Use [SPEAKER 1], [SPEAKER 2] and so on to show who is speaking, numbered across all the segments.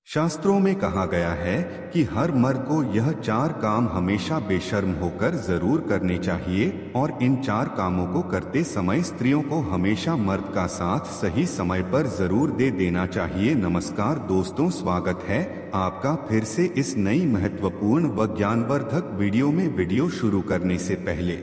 [SPEAKER 1] शास्त्रों में कहा गया है कि हर मर्द को यह चार काम हमेशा बेशर्म होकर जरूर करने चाहिए और इन चार कामों को करते समय स्त्रियों को हमेशा मर्द का साथ सही समय पर जरूर दे देना चाहिए। नमस्कार दोस्तों, स्वागत है आपका फिर से इस नई महत्वपूर्ण व ज्ञानवर्धक वीडियो में। वीडियो शुरू करने से पहले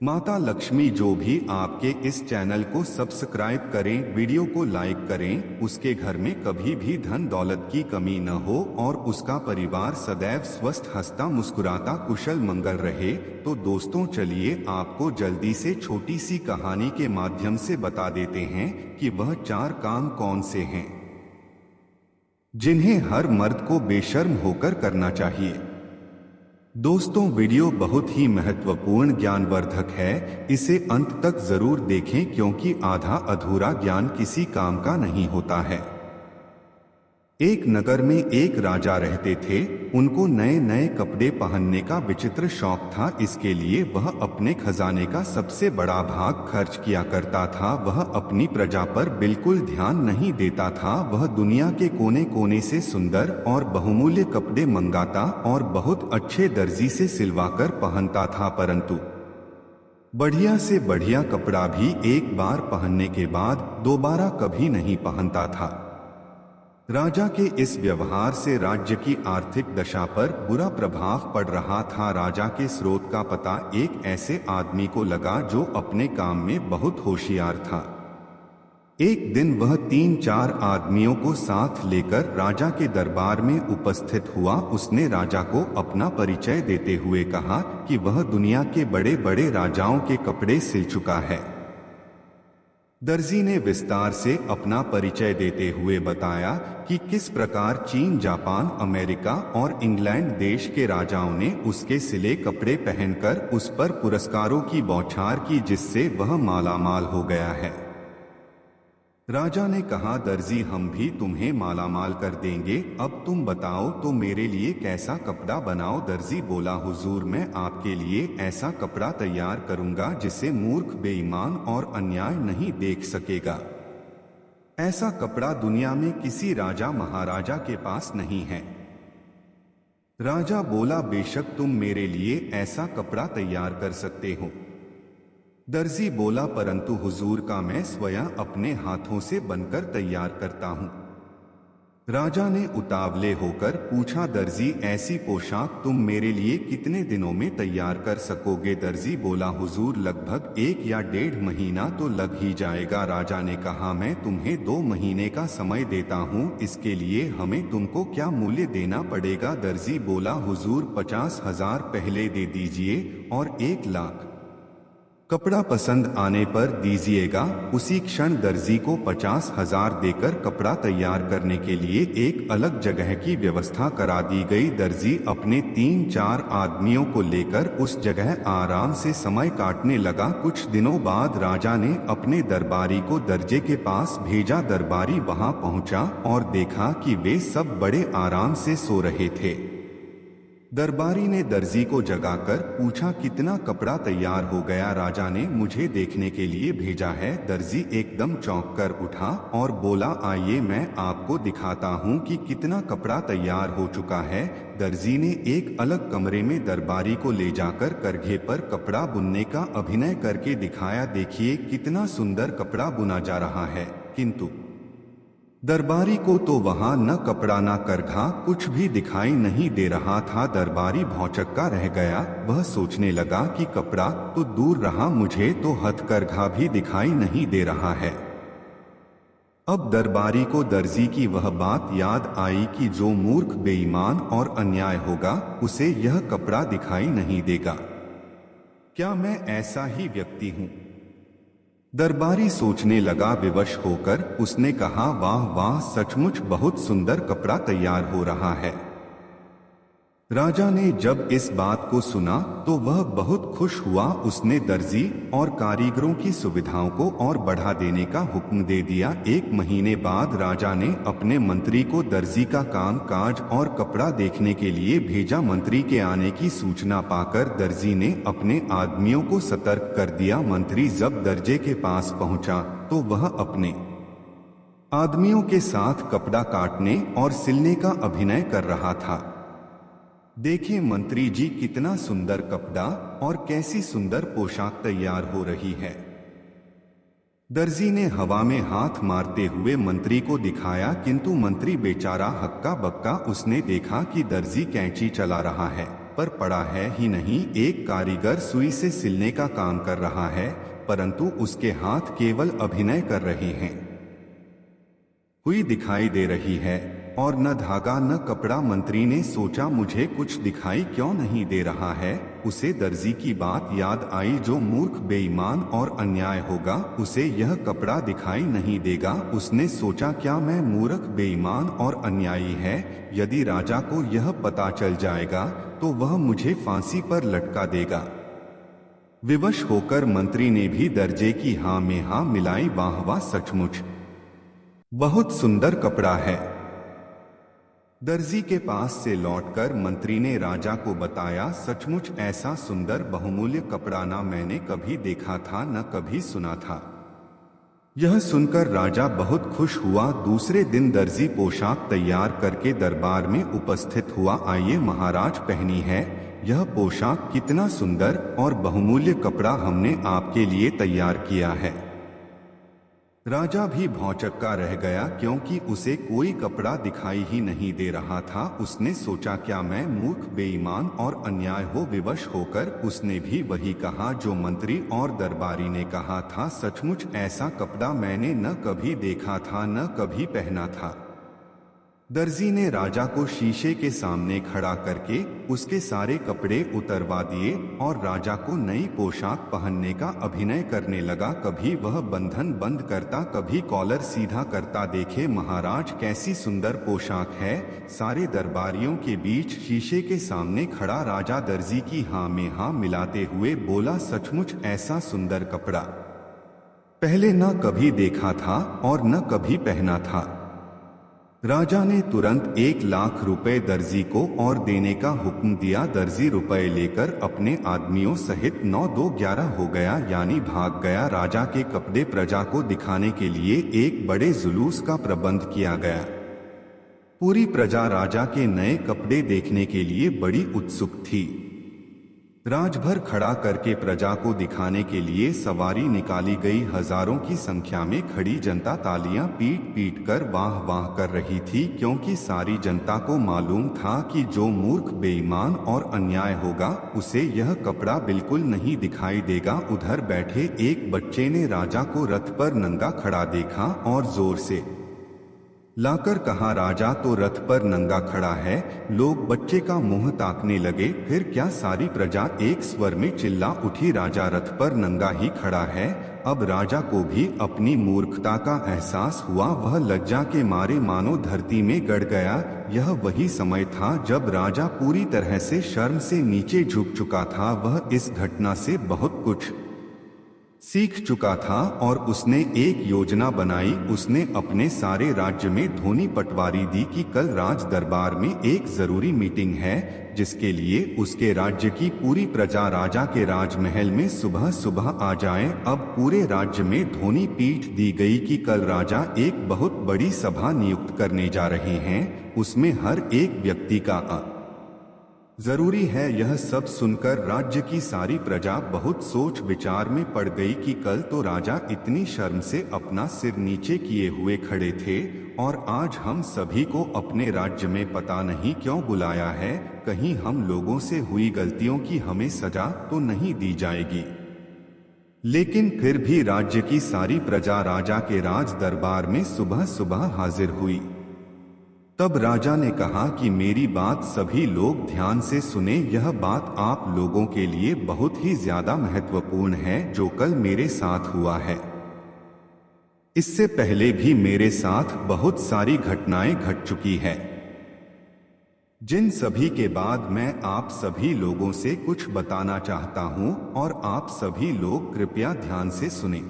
[SPEAKER 1] माता लक्ष्मी जो भी आपके इस चैनल को सब्सक्राइब करें, वीडियो को लाइक करें, उसके घर में कभी भी धन दौलत की कमी न हो और उसका परिवार सदैव स्वस्थ हंसता मुस्कुराता कुशल मंगल रहे। तो दोस्तों चलिए आपको जल्दी से छोटी सी कहानी के माध्यम से बता देते हैं कि वह चार काम कौन से हैं जिन्हें हर मर्द को बेशर्म होकर करना चाहिए। दोस्तों वीडियो बहुत ही महत्वपूर्ण ज्ञानवर्धक है, इसे अंत तक जरूर देखें क्योंकि आधा अधूरा ज्ञान किसी काम का नहीं होता है। एक नगर में एक राजा रहते थे। उनको नए नए कपड़े पहनने का विचित्र शौक था। इसके लिए वह अपने खजाने का सबसे बड़ा भाग खर्च किया करता था। वह अपनी प्रजा पर बिल्कुल ध्यान नहीं देता था। वह दुनिया के कोने कोने से सुंदर और बहुमूल्य कपड़े मंगाता और बहुत अच्छे दर्जी से सिलवाकर पहनता था, परंतु बढ़िया से बढ़िया कपड़ा भी एक बार पहनने के बाद दोबारा कभी नहीं पहनता था। राजा के इस व्यवहार से राज्य की आर्थिक दशा पर बुरा प्रभाव पड़ रहा था। राजा के स्रोत का पता एक ऐसे आदमी को लगा जो अपने काम में बहुत होशियार था। एक दिन वह 3-4 आदमियों को साथ लेकर राजा के दरबार में उपस्थित हुआ। उसने राजा को अपना परिचय देते हुए कहा कि वह दुनिया के बड़े बड़े राजाओं के कपड़े सिल चुका है। दर्जी ने विस्तार से अपना परिचय देते हुए बताया कि किस प्रकार चीन, जापान, अमेरिका और इंग्लैंड देश के राजाओं ने उसके सिले कपड़े पहनकर उस पर पुरस्कारों की बौछार की, जिससे वह मालामाल हो गया है। राजा ने कहा, दर्जी हम भी तुम्हें मालामाल कर देंगे, अब तुम बताओ तो मेरे लिए कैसा कपड़ा बनाओ। दर्जी बोला, हुजूर मैं आपके लिए ऐसा कपड़ा तैयार करूंगा जिसे मूर्ख, बेईमान और अन्याय नहीं देख सकेगा। ऐसा कपड़ा दुनिया में किसी राजा महाराजा के पास नहीं है। राजा बोला, बेशक तुम मेरे लिए ऐसा कपड़ा तैयार कर सकते हो। दर्जी बोला, परंतु हुजूर का मैं स्वयं अपने हाथों से बनकर तैयार करता हूँ। राजा ने उतावले होकर पूछा, दर्जी ऐसी पोशाक तुम मेरे लिए कितने दिनों में तैयार कर सकोगे? दर्जी बोला, हुजूर लगभग 1 या 1.5 महीना तो लग ही जाएगा। राजा ने कहा, मैं तुम्हें 2 महीने का समय देता हूँ, इसके लिए हमें तुमको क्या मूल्य देना पड़ेगा? दर्जी बोला, हुजूर 50,000 पहले दे दीजिए और 1 लाख कपड़ा पसंद आने पर दीजिएगा। उसी क्षण दर्जी को 50,000 देकर कपड़ा तैयार करने के लिए एक अलग जगह की व्यवस्था करा दी गई। दर्जी अपने 3-4 आदमियों को लेकर उस जगह आराम से समय काटने लगा। कुछ दिनों बाद राजा ने अपने दरबारी को दर्जे के पास भेजा। दरबारी वहां पहुंचा और देखा कि वे सब बड़े आराम से सो रहे थे। दरबारी ने दर्जी को जगाकर पूछा, कितना कपड़ा तैयार हो गया? राजा ने मुझे देखने के लिए भेजा है। दर्जी एकदम चौंक कर उठा और बोला, आइए मैं आपको दिखाता हूँ कि कितना कपड़ा तैयार हो चुका है। दर्जी ने एक अलग कमरे में दरबारी को ले जाकर करघे पर कपड़ा बुनने का अभिनय करके दिखाया। देखिए कितना सुंदर कपड़ा बुना जा रहा है। किंतु दरबारी को तो वहां न कपड़ा न करघा कुछ भी दिखाई नहीं दे रहा था। दरबारी भौचक्का रह गया। वह सोचने लगा कि कपड़ा तो दूर रहा, मुझे तो हथकरघा भी दिखाई नहीं दे रहा है। अब दरबारी को दर्जी की वह बात याद आई कि जो मूर्ख, बेईमान और अन्याय होगा उसे यह कपड़ा दिखाई नहीं देगा। क्या मैं ऐसा ही व्यक्ति हूँ? दरबारी सोचने लगा। विवश होकर उसने कहा, वाह वाह, सचमुच बहुत सुंदर कपड़ा तैयार हो रहा है। राजा ने जब इस बात को सुना तो वह बहुत खुश हुआ। उसने दर्जी और कारीगरों की सुविधाओं को और बढ़ा देने का हुक्म दे दिया। 1 महीने बाद राजा ने अपने मंत्री को दर्जी का काम काज और कपड़ा देखने के लिए भेजा। मंत्री के आने की सूचना पाकर दर्जी ने अपने आदमियों को सतर्क कर दिया। मंत्री जब दर्जे के पास पहुंचा तो वह अपने आदमियों के साथ कपड़ा काटने और सिलने का अभिनय कर रहा था। देखें मंत्री जी, कितना सुंदर कपड़ा और कैसी सुंदर पोशाक तैयार हो रही है। दर्जी ने हवा में हाथ मारते हुए मंत्री को दिखाया, किंतु मंत्री बेचारा हक्का बक्का। उसने देखा कि दर्जी कैंची चला रहा है पर पड़ा है ही नहीं। एक कारीगर सुई से सिलने का काम कर रहा है, परंतु उसके हाथ केवल अभिनय कर रहे हैं। हुई दिखाई दे रही है और न धागा न कपड़ा। मंत्री ने सोचा, मुझे कुछ दिखाई क्यों नहीं दे रहा है। उसे दर्जी की बात याद आई, जो मूर्ख, बेईमान और अन्याय होगा उसे यह कपड़ा दिखाई नहीं देगा। उसने सोचा, क्या मैं मूर्ख, बेईमान और अन्यायी है? यदि राजा को यह पता चल जाएगा तो वह मुझे फांसी पर लटका देगा। विवश होकर मंत्री ने भी दर्जे की हाँ में हाँ मिलाई। वाह वाह, सचमुच बहुत सुंदर कपड़ा है। दर्जी के पास से लौटकर मंत्री ने राजा को बताया, सचमुच ऐसा सुंदर बहुमूल्य कपड़ा ना मैंने कभी देखा था न कभी सुना था। यह सुनकर राजा बहुत खुश हुआ। दूसरे दिन दर्जी पोशाक तैयार करके दरबार में उपस्थित हुआ। आइए महाराज, पहनी है यह पोशाक। कितना सुंदर और बहुमूल्य कपड़ा हमने आपके लिए तैयार किया है। राजा भी भौचक्का रह गया, क्योंकि उसे कोई कपड़ा दिखाई ही नहीं दे रहा था। उसने सोचा, क्या मैं मूर्ख, बेईमान और अन्याय हो? विवश होकर उसने भी वही कहा जो मंत्री और दरबारी ने कहा था। सचमुच ऐसा कपड़ा मैंने न कभी देखा था न कभी पहना था। दर्जी ने राजा को शीशे के सामने खड़ा करके उसके सारे कपड़े उतरवा दिए और राजा को नई पोशाक पहनने का अभिनय करने लगा। कभी वह बंधन बंद करता, कभी कॉलर सीधा करता। देखे महाराज, कैसी सुंदर पोशाक है। सारे दरबारियों के बीच शीशे के सामने खड़ा राजा दर्जी की हाँ में हाँ मिलाते हुए बोला, सचमुच ऐसा सुंदर कपड़ा पहले न कभी देखा था और न कभी पहना था। राजा ने तुरंत 1,00,000 रुपए दर्जी को और देने का हुक्म दिया। दर्जी रुपए लेकर अपने आदमियों सहित 9-2-11 हो गया, यानी भाग गया। राजा के कपड़े प्रजा को दिखाने के लिए एक बड़े जुलूस का प्रबंध किया गया। पूरी प्रजा राजा के नए कपड़े देखने के लिए बड़ी उत्सुक थी। राजभर खड़ा करके प्रजा को दिखाने के लिए सवारी निकाली गई। हजारों की संख्या में खड़ी जनता तालियां पीट पीट कर वाह वाह कर रही थी, क्योंकि सारी जनता को मालूम था कि जो मूर्ख, बेईमान और अन्याय होगा उसे यह कपड़ा बिल्कुल नहीं दिखाई देगा। उधर बैठे एक बच्चे ने राजा को रथ पर नंगा खड़ा देखा और जोर से लाकर कहा, राजा तो रथ पर नंगा खड़ा है। लोग बच्चे का मुंह ताकने लगे। फिर क्या सारी प्रजा एक स्वर में चिल्ला उठी, राजा रथ पर नंगा ही खड़ा है। अब राजा को भी अपनी मूर्खता का एहसास हुआ। वह लज्जा के मारे मानो धरती में गड़ गया। यह वही समय था जब राजा पूरी तरह से शर्म से नीचे झुक चुका था। वह इस घटना से बहुत कुछ सीख चुका था और उसने एक योजना बनाई। उसने अपने सारे राज्य में ध्वनि पटवारी दी कि कल राज दरबार में एक जरूरी मीटिंग है, जिसके लिए उसके राज्य की पूरी प्रजा राजा के राजमहल में सुबह सुबह आ जाए। अब पूरे राज्य में ध्वनि पीट दी गई कि कल राजा एक बहुत बड़ी सभा नियुक्त करने जा रहे हैं। उसमें हर एक व्यक्ति का जरूरी है। यह सब सुनकर राज्य की सारी प्रजा बहुत सोच विचार में पड़ गई कि कल तो राजा इतनी शर्म से अपना सिर नीचे किए हुए खड़े थे और आज हम सभी को अपने राज्य में पता नहीं क्यों बुलाया है। कहीं हम लोगों से हुई गलतियों की हमें सजा तो नहीं दी जाएगी। लेकिन फिर भी राज्य की सारी प्रजा राजा के राज दरबार में सुबह सुबह हाजिर हुई। तब राजा ने कहा कि मेरी बात सभी लोग ध्यान से सुने। यह बात आप लोगों के लिए बहुत ही ज्यादा महत्वपूर्ण है। जो कल मेरे साथ हुआ है, इससे पहले भी मेरे साथ बहुत सारी घटनाएं घट चुकी है, जिन सभी के बाद मैं आप सभी लोगों से कुछ बताना चाहता हूं और आप सभी लोग कृपया ध्यान से सुने।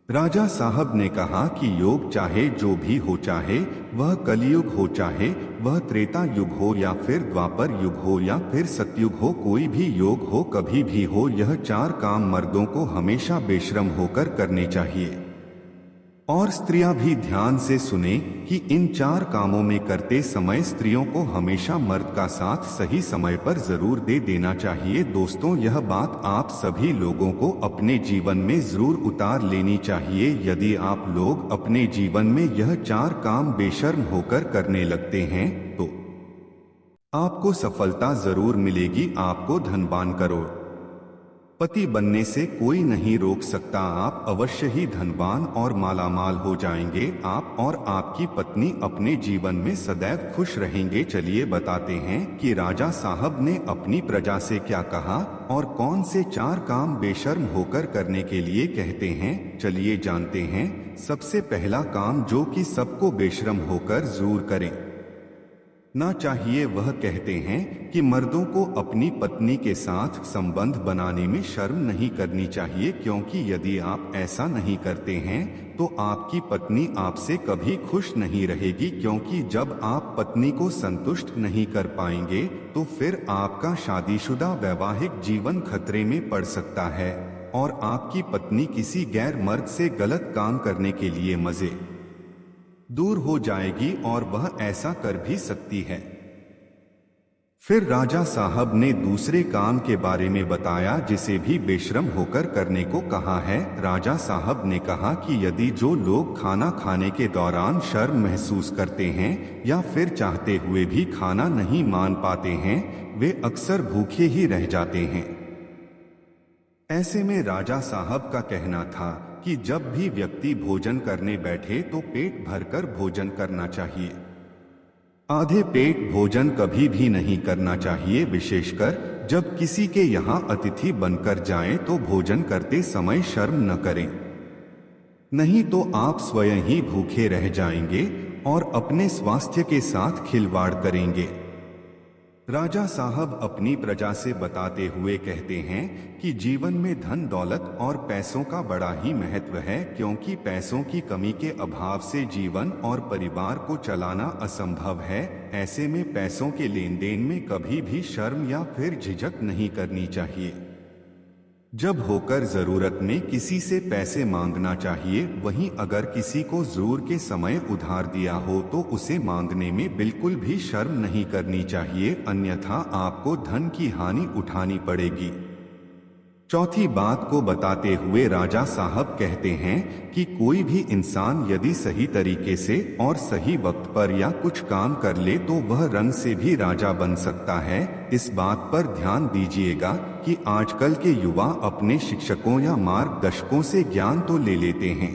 [SPEAKER 1] राजा साहब ने कहा कि योग चाहे जो भी हो, चाहे वह कलयुग हो, चाहे वह त्रेता युग हो या फिर द्वापर युग हो या फिर सतयुग हो, कोई भी योग हो, कभी भी हो, यह 4 काम मर्दों को हमेशा बेशर्म होकर करने चाहिए। और स्त्रियां भी ध्यान से सुने कि इन 4 कामों में करते समय स्त्रियों को हमेशा मर्द का साथ सही समय पर जरूर दे देना चाहिए। दोस्तों, यह बात आप सभी लोगों को अपने जीवन में जरूर उतार लेनी चाहिए। यदि आप लोग अपने जीवन में यह 4 काम बेशर्म होकर करने लगते हैं तो आपको सफलता जरूर मिलेगी। आपको धनवान करोड़ पति बनने से कोई नहीं रोक सकता। आप अवश्य ही धनवान और मालामाल हो जाएंगे। आप और आपकी पत्नी अपने जीवन में सदैव खुश रहेंगे। चलिए बताते हैं कि राजा साहब ने अपनी प्रजा से क्या कहा और कौन से 4 काम बेशर्म होकर करने के लिए कहते हैं। चलिए जानते हैं। सबसे पहला काम जो कि सबको बेशर्म होकर जरूर करें ना चाहिए, वह कहते हैं कि मर्दों को अपनी पत्नी के साथ संबंध बनाने में शर्म नहीं करनी चाहिए, क्योंकि यदि आप ऐसा नहीं करते हैं तो आपकी पत्नी आपसे कभी खुश नहीं रहेगी। क्योंकि जब आप पत्नी को संतुष्ट नहीं कर पाएंगे तो फिर आपका शादीशुदा वैवाहिक जीवन खतरे में पड़ सकता है और आपकी पत्नी किसी गैर मर्द से गलत काम करने के लिए मजे दूर हो जाएगी और वह ऐसा कर भी सकती है। फिर राजा साहब ने दूसरे काम के बारे में बताया जिसे भी बेशर्म होकर करने को कहा है। राजा साहब ने कहा कि यदि जो लोग खाना खाने के दौरान शर्म महसूस करते हैं या फिर चाहते हुए भी खाना नहीं मान पाते हैं, वे अक्सर भूखे ही रह जाते हैं। ऐसे में राजा साहब का कहना था कि जब भी व्यक्ति भोजन करने बैठे तो पेट भरकर भोजन करना चाहिए। आधे पेट भोजन कभी भी नहीं करना चाहिए। विशेषकर जब किसी के यहाँ अतिथि बनकर जाएं तो भोजन करते समय शर्म न करें, नहीं तो आप स्वयं ही भूखे रह जाएंगे और अपने स्वास्थ्य के साथ खिलवाड़ करेंगे। राजा साहब अपनी प्रजा से बताते हुए कहते हैं कि जीवन में धन दौलत और पैसों का बड़ा ही महत्व है, क्योंकि पैसों की कमी के अभाव से जीवन और परिवार को चलाना असंभव है। ऐसे में पैसों के लेन देन में कभी भी शर्म या फिर झिझक नहीं करनी चाहिए। जब होकर जरूरत में किसी से पैसे मांगना चाहिए, वहीं अगर किसी को जरूर के समय उधार दिया हो तो उसे मांगने में बिल्कुल भी शर्म नहीं करनी चाहिए, अन्यथा आपको धन की हानि उठानी पड़ेगी। चौथी बात को बताते हुए राजा साहब कहते हैं कि कोई भी इंसान यदि सही तरीके से और सही वक्त पर या कुछ काम कर ले तो वह रंग से भी राजा बन सकता है। इस बात पर ध्यान दीजिएगा कि आजकल के युवा अपने शिक्षकों या मार्गदर्शकों से ज्ञान तो ले लेते हैं,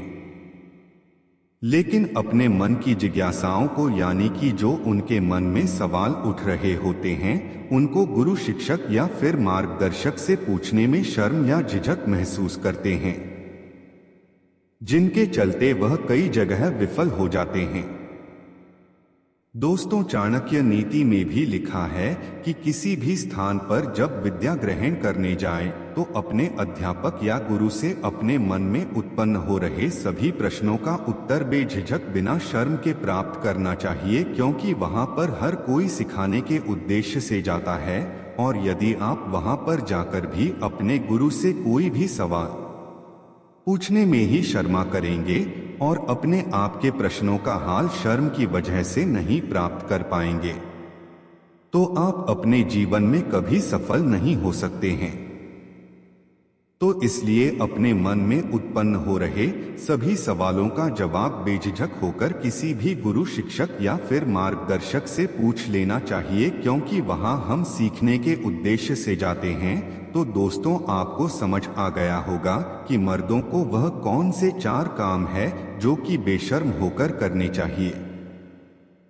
[SPEAKER 1] लेकिन अपने मन की जिज्ञासाओं को, यानी कि जो उनके मन में सवाल उठ रहे होते हैं, उनको गुरु शिक्षक या फिर मार्गदर्शक से पूछने में शर्म या झिझक महसूस करते हैं, जिनके चलते वह कई जगह विफल हो जाते हैं। दोस्तों, चाणक्य नीति में भी लिखा है कि किसी भी स्थान पर जब विद्या ग्रहण करने जाए तो अपने अध्यापक या गुरु से अपने मन में उत्पन्न हो रहे सभी प्रश्नों का उत्तर बेझिझक बिना शर्म के प्राप्त करना चाहिए, क्योंकि वहां पर हर कोई सिखाने के उद्देश्य से जाता है। और यदि आप वहां पर जाकर भी अपने गुरु से कोई भी सवाल पूछने में ही शर्मा करेंगे और अपने आप के प्रश्नों का हाल शर्म की वजह से नहीं प्राप्त कर पाएंगे, तो आप अपने जीवन में कभी सफल नहीं हो सकते हैं। तो इसलिए अपने मन में उत्पन्न हो रहे सभी सवालों का जवाब बेझिझक होकर किसी भी गुरु शिक्षक या फिर मार्गदर्शक से पूछ लेना चाहिए, क्योंकि वहां हम सीखने के उद्देश्य से जाते हैं। तो दोस्तों, आपको समझ आ गया होगा कि मर्दों को वह कौन से 4 काम है जो कि बेशर्म होकर करने चाहिए।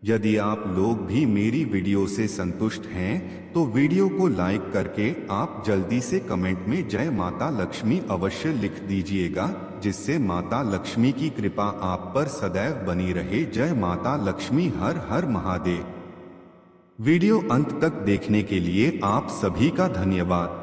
[SPEAKER 1] यदि आप लोग भी मेरी वीडियो से संतुष्ट हैं तो वीडियो को लाइक करके आप जल्दी से कमेंट में जय माता लक्ष्मी अवश्य लिख दीजिएगा, जिससे माता लक्ष्मी की कृपा आप पर सदैव बनी रहे। जय माता लक्ष्मी, हर हर महादेव। वीडियो अंत तक देखने के लिए आप सभी का धन्यवाद।